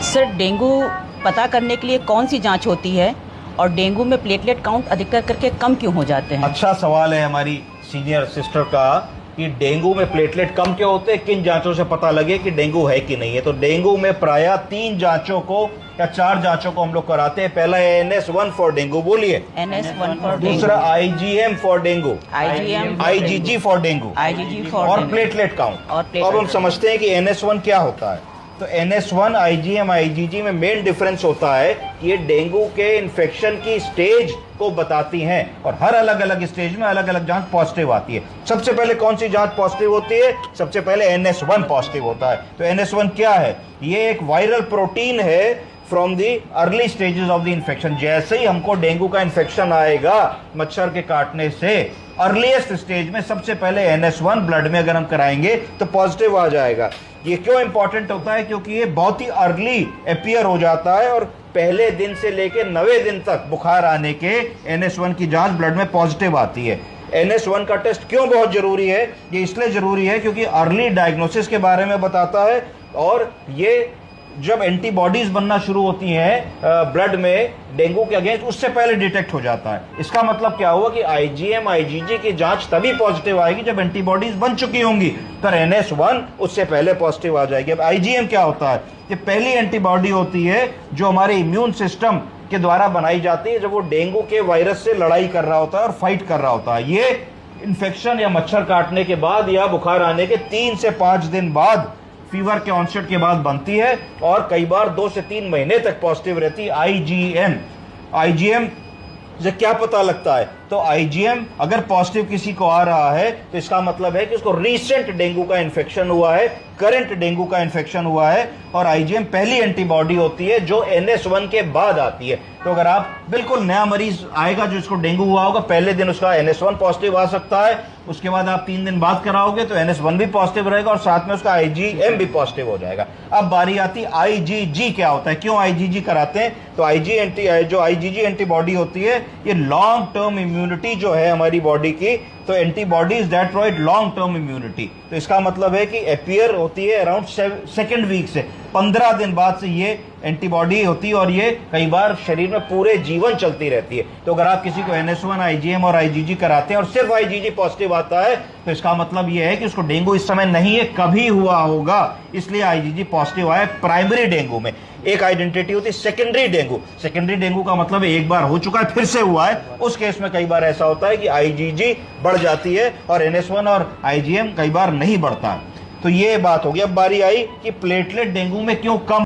Sir, dengue पता करने के लिए कौन सी जांच होती है और डेंगू में प्लेटलेट काउंट अधिकतर करके कम क्यों हो जाते हैं? अच्छा सवाल है हमारी सीनियर सिस्टर का कि डेंगू में प्लेटलेट कम क्यों होते हैं, किन जांचों से पता लगे कि डेंगू है कि नहीं है। तो डेंगू में प्रायः 3 जांचों को या 4 जांचों को हम लोग कराते हैं। पहला है NS1 फॉर डेंगू, बोलिए NS1 फॉर दूसरा IgM for dengue, IgM, IgG for dengue IgG for और प्लेटलेट काउंट। और अब हम समझते हैं कि NS1 क्या होता है। तो NS1 IgM IgG में मेन डिफरेंस होता है कि ये डेंगू के इन्फेक्शन की स्टेज को बताती हैं और हर अलग अलग स्टेज में अलग अलग जांच पॉजिटिव आती है। सबसे पहले कौन सी जांच पॉजिटिव होती है? सबसे पहले NS1 पॉजिटिव होता है। तो NS1 क्या है? ये एक वायरल प्रोटीन है from the early stages of the infection. जैसे ही हमको डेंगू का इन्फेक्शन आएगा मच्छर के काटने से, अर्लीस्ट स्टेज में सबसे पहले NS1 ब्लड में अगर हम कराएंगे तो पॉजिटिव आ जाएगा। ये क्यों इंपॉर्टेंट होता है? क्योंकि ये बहुत ही अर्ली अपीयर हो जाता है और पहले दिन से लेकर 90 दिन तक बुखार आने के NS1 की जांच ब्लड में पॉजिटिव आती है। NS1 का टेस्ट क्यों बहुत जरूरी है? ये इसलिए जरूरी है क्योंकि अर्ली डायग्नोसिस के बारे में बताता है और ये जब एंटीबॉडीज बनना शुरू होती हैं ब्लड में डेंगू के अगेंस्ट, उससे पहले डिटेक्ट हो जाता है। इसका मतलब क्या हुआ कि IgM IgG की जांच तभी पॉजिटिव आएगी जब एंटीबॉडीज बन चुकी होंगी, तो NS1 उससे पहले पॉजिटिव आ जाएगी। अब IgM क्या होता है? ये पहली एंटीबॉडी होती है जो हमारे इम्यून सिस्टम के द्वारा बनाई जाती है जब वो डेंगू के वायरस से लड़ाई कर रहा होता है और फाइट कर रहा होता है। ये इन्फेक्शन या मच्छर काटने के बाद या बुखार आने के 3 से 5 दिन बाद, फीवर के ऑनसेट के बाद बनती है और कई बार 2 से 3 महीने तक पॉजिटिव रहती है। IgM से क्या पता लगता है? तो IgM अगर पॉजिटिव किसी को आ रहा है तो इसका मतलब है कि उसको रीसेंट डेंगू का इन्फेक्शन हुआ है, करंट डेंगू का इन्फेक्शन हुआ है। और IgM पहली एंटीबॉडी होती है जो NS1 के बाद आती है। तो अगर आप बिल्कुल नया मरीज आएगा जो इसको डेंगू हुआ होगा, पहले दिन उसका NS1 पॉजिटिव आ सकता है, उसके बाद आप 3 दिन बाद कराओगे तो NS1 भी पॉजिटिव रहेगा और साथ में उसका IgM भी पॉजिटिव हो जाएगा। अब बारी आती IgG क्या होता है, क्यों IgG कराते हैं? तो जो IgG एंटीबॉडी होती है ये लॉन्ग टर्म इम्यूनिटी जो है हमारी बॉडी की, तो antibodies that provide long term immunity. तो इसका मतलब है कि अपीयर होती है अराउंड सेकेंड वीक से 15 दिन बाद से ये एंटीबॉडी होती है और ये कई बार शरीर में पूरे जीवन चलती रहती है। तो अगर आप किसी को NS1 IgM और IgG कराते हैं और सिर्फ IgG पॉजिटिव आता है तो इसका मतलब ये है कि उसको डेंगू इस समय नहीं है, कभी हुआ होगा, इसलिए IgG पॉजिटिव आया प्राइमरी डेंगू में। एक आइडेंटिटी होती है सेकेंडरी डेंगू। सेकेंडरी डेंगू का मतलब है एक बार हो चुका है फिर से हुआ है। उस केस में कई बार ऐसा होता है कि IgG बढ़ जाती है और NS1 और IgM कई बार नहीं बढ़ता। तो ये बात होगी। अब बारी आई कि प्लेटलेट डेंगू में क्यों कम